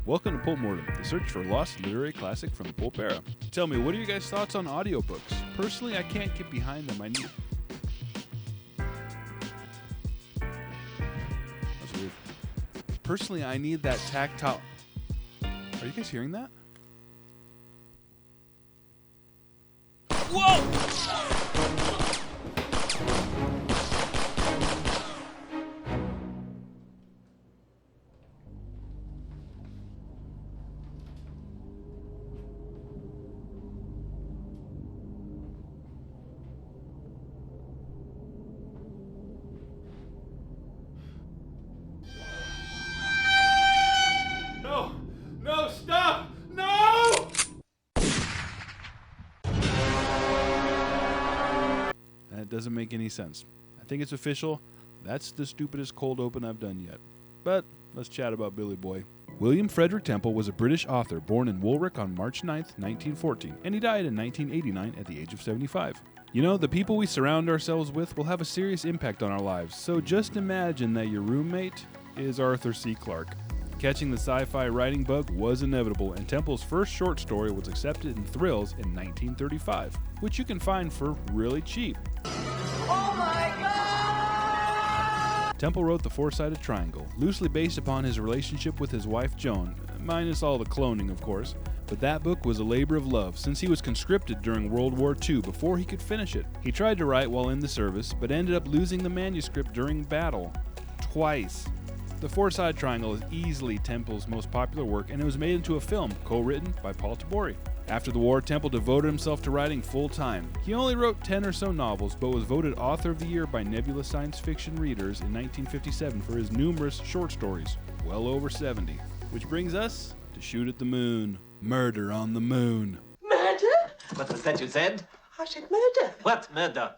Welcome to Pulp Mortem, the search for a lost literary classic from the Pulp era. Tell me, what are your guys' thoughts on audiobooks? Personally, I can't get behind them. That's weird. Personally, I need that tactile... Are you guys hearing that? Whoa! No, stop! No! That doesn't make any sense. I think it's official. That's the stupidest cold open I've done yet. But let's chat about Billy Boy. William Frederick Temple was a British author born in Woolwich on March 9th, 1914, and he died in 1989 at the age of 75. You know, the people we surround ourselves with will have a serious impact on our lives, so just imagine that your roommate is Arthur C. Clarke. Catching the sci-fi writing bug was inevitable, and Temple's first short story was accepted in Thrills in 1935, which you can find for really cheap. Oh my God! Temple wrote The Four-Sided Triangle, loosely based upon his relationship with his wife Joan, minus all the cloning, of course. But that book was a labor of love, since he was conscripted during World War II before he could finish it. He tried to write while in the service, but ended up losing the manuscript during battle. Twice. The Four-Sided Triangle is easily Temple's most popular work, and it was made into a film, co-written by Paul Tabori. After the war, Temple devoted himself to writing full-time. He only wrote 10 or so novels, but was voted Author of the Year by Nebula Science Fiction readers in 1957 for his numerous short stories, well over 70. Which brings us to Shoot at the Moon. Murder on the Moon. Murder? What was that you said? I said murder. What murder?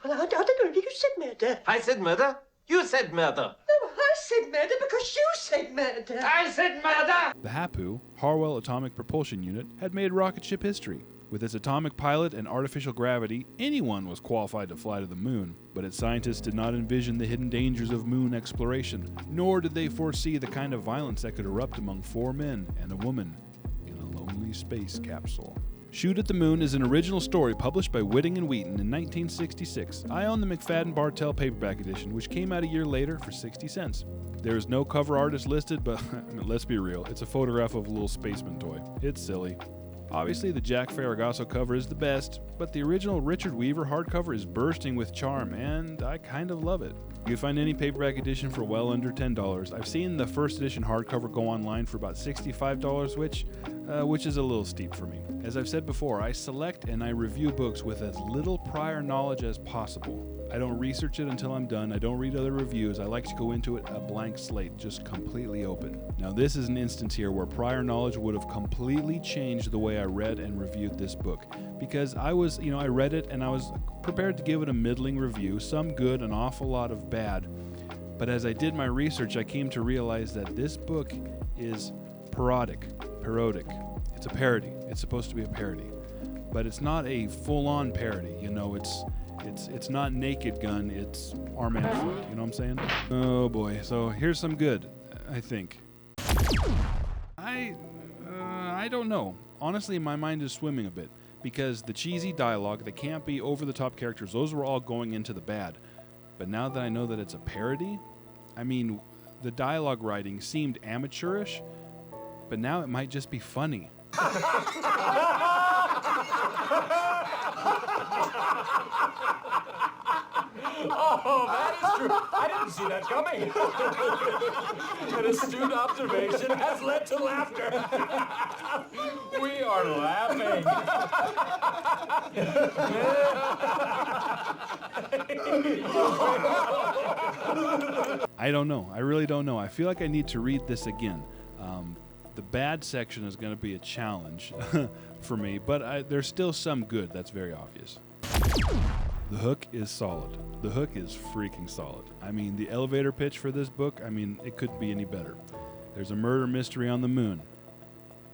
Well, I don't know. You said murder. I said murder. You said murder. No, I said murder because you said murder. I said murder! The HAPU, Harwell Atomic Propulsion Unit, had made rocket ship history. With its atomic pilot and artificial gravity, anyone was qualified to fly to the moon. But its scientists did not envision the hidden dangers of moon exploration, nor did they foresee the kind of violence that could erupt among 4 men and a woman in a lonely space capsule. Shoot at the Moon is an original story published by Whitting and Wheaton in 1966. I own the McFadden-Bartell paperback edition, which came out a year later for 60 cents. There is no cover artist listed, but let's be real, it's a photograph of a little spaceman toy. It's silly. Obviously, the Jack Ferragasso cover is the best, but the original Richard Weaver hardcover is bursting with charm, and I kind of love it. You can find any paperback edition for well under $10. I've seen the first edition hardcover go online for about $65, which is a little steep for me. As I've said before, I select and I review books with as little prior knowledge as possible. I don't research it until I'm done. I don't read other reviews. I like to go into it a blank slate, just completely open. Now, this is an instance here where prior knowledge would have completely changed the way I read and reviewed this book, because I read it and I was prepared to give it a middling review, some good, an awful lot of bad. But as I did my research, I came to realize that this book is parodic. It's a parody. It's supposed to be a parody, but it's not a full-on parody. It's not Naked Gun. It's Arm and Foot. You know what I'm saying? Oh boy. So here's some good, I think. I don't know. Honestly, my mind is swimming a bit, because the cheesy dialogue, the campy, over-the-top characters, those were all going into the bad. But now that I know that it's a parody, I mean, the dialogue writing seemed amateurish, but now it might just be funny. Oh, that is true. I didn't see that coming. An astute observation has led to laughter. We are laughing. I don't know. I really don't know. I feel like I need to read this again. The bad section is going to be a challenge for me, but there's still some good. That's very obvious. The hook is solid. The hook is freaking solid. I mean, the elevator pitch for this book, it couldn't be any better. There's a murder mystery on the moon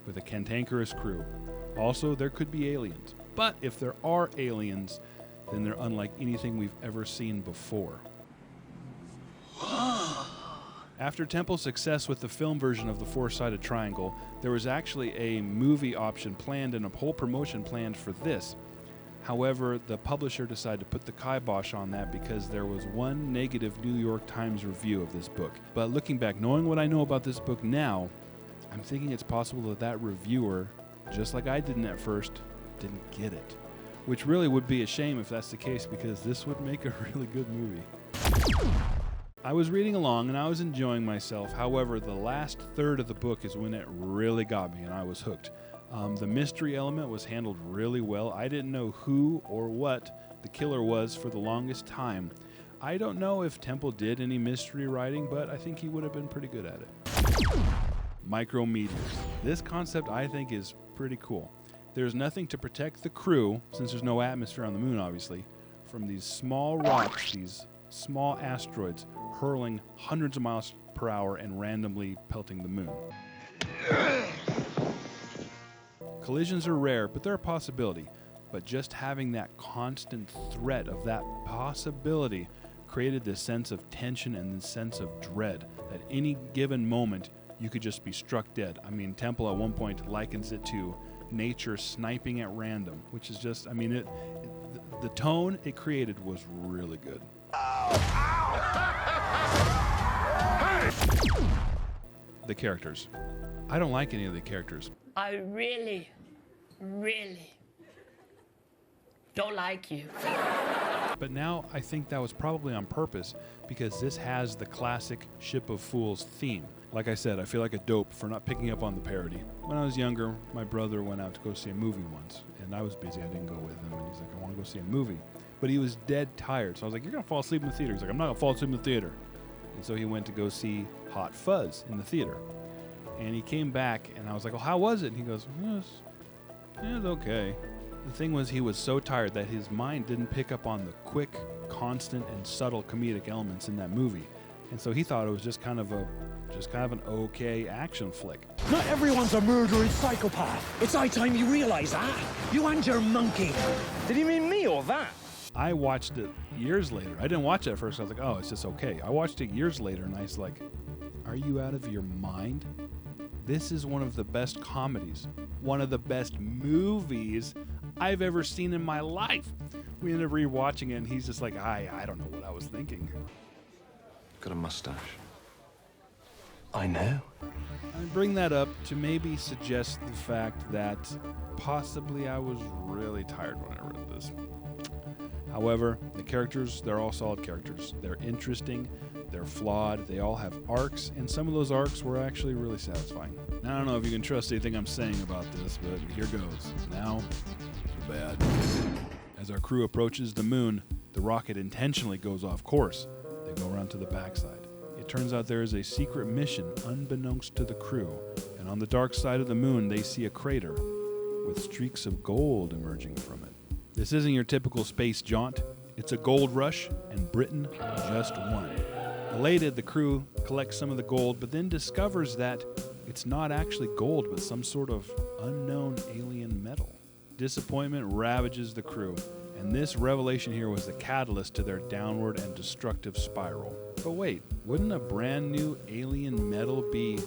with a cantankerous crew. Also, there could be aliens. But if there are aliens, then they're unlike anything we've ever seen before. After Temple's success with the film version of the Four-Sided Triangle, there was actually a movie option planned and a whole promotion planned for this. However, the publisher decided to put the kibosh on that because there was one negative New York Times review of this book. But looking back, knowing what I know about this book now, I'm thinking it's possible that that reviewer, just like I didn't at first, didn't get it. Which really would be a shame if that's the case, because this would make a really good movie. I was reading along and I was enjoying myself. However, the last third of the book is when it really got me and I was hooked. The mystery element was handled really well. I didn't know who or what the killer was for the longest time. I don't know if Temple did any mystery writing, but I think he would have been pretty good at it. Micrometeors. This concept I think is pretty cool. There's nothing to protect the crew, since there's no atmosphere on the moon obviously, from these small rocks, these small asteroids hurling hundreds of miles per hour and randomly pelting the moon. Collisions are rare, but they're a possibility. But just having that constant threat of that possibility created this sense of tension and this sense of dread that any given moment you could just be struck dead. I mean, Temple at one point likens it to nature sniping at random, which is just, I mean, the tone it created was really good. The characters. I don't like any of the characters. I really don't like you. But now I think that was probably on purpose because this has the classic Ship of Fools theme. Like I said, I feel like a dope for not picking up on the parody. When I was younger, my brother went out to go see a movie once, and I was busy, I didn't go with him, and he's like, I want to go see a movie. But he was dead tired, so I was like, you're going to fall asleep in the theater. He's like, I'm not going to fall asleep in the theater. And so he went to go see Hot Fuzz in the theater. And he came back, and I was like, well, how was it? And he goes, it was okay. The thing was, he was so tired that his mind didn't pick up on the quick, constant, and subtle comedic elements in that movie. And so he thought it was just kind of an okay action flick. Not everyone's a murdering psychopath. It's high time you realize that. You and your monkey. Did he mean me or that? I watched it years later. I didn't watch it at first. I was like, oh, it's just okay. I watched it years later, and I was like, are you out of your mind? This is one of the best comedies, one of the best movies I've ever seen in my life. We ended up rewatching it, and he's just like, I don't know what I was thinking. Got a mustache. I know. I bring that up to maybe suggest the fact that possibly I was really tired when I read this. However, the characters, they're all solid characters. They're interesting, they're flawed, they all have arcs, and some of those arcs were actually really satisfying. Now, I don't know if you can trust anything I'm saying about this, but here goes. Now, the bad. As our crew approaches the moon, the rocket intentionally goes off course. They go around to the backside. It turns out there is a secret mission unbeknownst to the crew, and on the dark side of the moon they see a crater with streaks of gold emerging from it. This isn't your typical space jaunt. It's a gold rush, and Britain just won. Elated, the crew collects some of the gold, but then discovers that it's not actually gold, but some sort of unknown alien metal. Disappointment ravages the crew, and this revelation here was the catalyst to their downward and destructive spiral. But wait, wouldn't a brand new alien metal be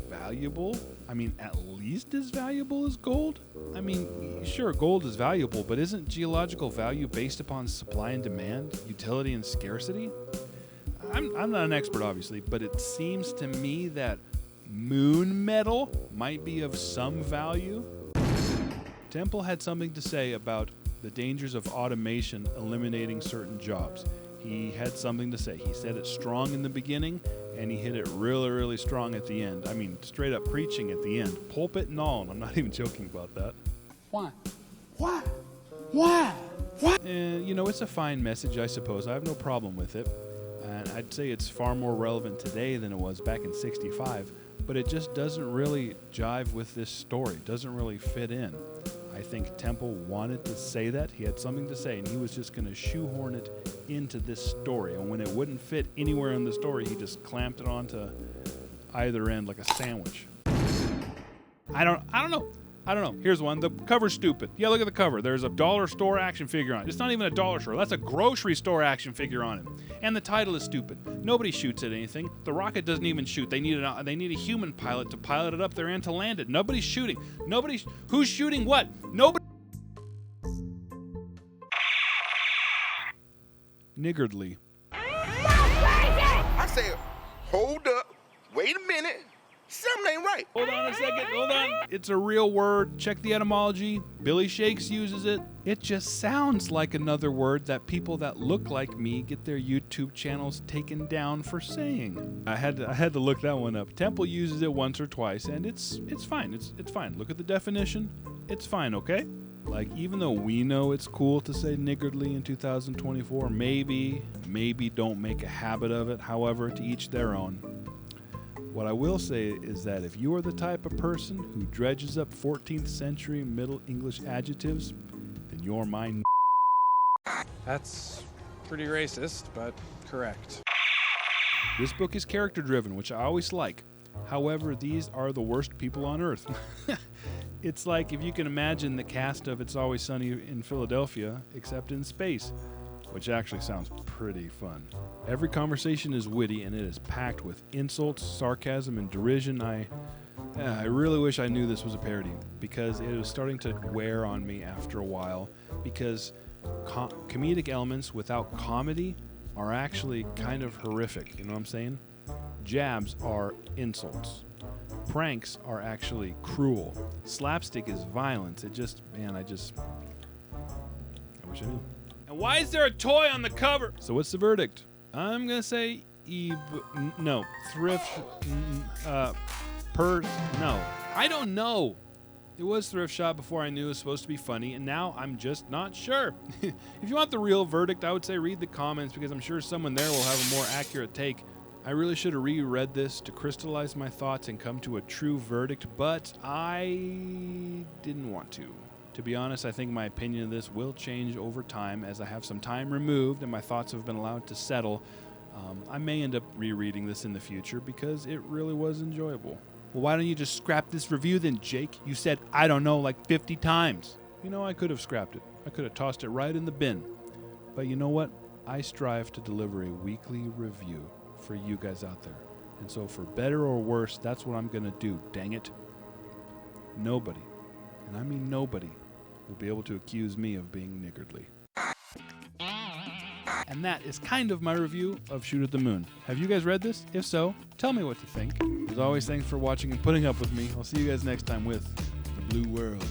valuable? I mean, at least as valuable as gold? I mean, sure, gold is valuable, but isn't geological value based upon supply and demand, utility and scarcity? I'm not an expert, obviously, but it seems to me that moon metal might be of some value. Temple had something to say about the dangers of automation eliminating certain jobs. He had something to say. He said it strong in the beginning, and he hit it really, really strong at the end. I mean, straight up preaching at the end. Pulpit and all, and I'm not even joking about that. Why? And, it's a fine message, I suppose. I have no problem with it. And I'd say it's far more relevant today than it was back in '65, but it just doesn't really jive with this story. It doesn't really fit in. I think Temple wanted to say that. He had something to say, and he was just going to shoehorn it into this story. And when it wouldn't fit anywhere in the story, he just clamped it onto either end like a sandwich. I don't know. I don't know. Here's one. The cover's stupid. Yeah, look at the cover. There's a dollar store action figure on it. It's not even a dollar store. That's a grocery store action figure on it. And the title is stupid. Nobody shoots at anything. The rocket doesn't even shoot. They need a human pilot to pilot it up there and to land it. Nobody's shooting. Who's shooting what? Nobody. Niggardly. I said, hold up, wait a minute, something ain't right. Hold on a second, hold on. It's a real word. Check the etymology. Billy Shakes uses it. It just sounds like another word that people that look like me get their YouTube channels taken down for saying. I had to look that one up. Temple uses it once or twice, and it's fine. It's fine. Look at the definition. It's fine, okay? Like, even though we know it's cool to say niggardly in 2024, maybe don't make a habit of it. However, to each their own. What I will say is that if you are the type of person who dredges up 14th century Middle English adjectives, then you're my That's pretty racist, but correct. This book is character driven, which I always like. However, these are the worst people on earth. It's like if you can imagine the cast of It's Always Sunny in Philadelphia, except in space, which actually sounds pretty fun. Every conversation is witty, and it is packed with insults, sarcasm, and derision. I really wish I knew this was a parody, because it was starting to wear on me after a while, because comedic elements without comedy are actually kind of horrific, you know what I'm saying? Jabs are insults. Pranks are actually cruel. Slapstick is violence. I wish I knew. And why is there a toy on the cover? So what's the verdict? I'm gonna say Thrift. No. I don't know. It was Thrift Shop before I knew it was supposed to be funny, and now I'm just not sure. If you want the real verdict, I would say read the comments, because I'm sure someone there will have a more accurate take. I really should have reread this to crystallize my thoughts and come to a true verdict, but I didn't want to. To be honest, I think my opinion of this will change over time as I have some time removed and my thoughts have been allowed to settle. I may end up rereading this in the future because it really was enjoyable. Well, why don't you just scrap this review then, Jake? You said, I don't know, like 50 times. You know, I could have scrapped it. I could have tossed it right in the bin. But you know what? I strive to deliver a weekly review for you guys out there. And so for better or worse, that's what I'm going to do, dang it. Nobody, and I mean nobody, will be able to accuse me of being niggardly. And that is kind of my review of Shoot at the Moon. Have you guys read this? If so, tell me what to think. As always, thanks for watching and putting up with me. I'll see you guys next time with The Blue World.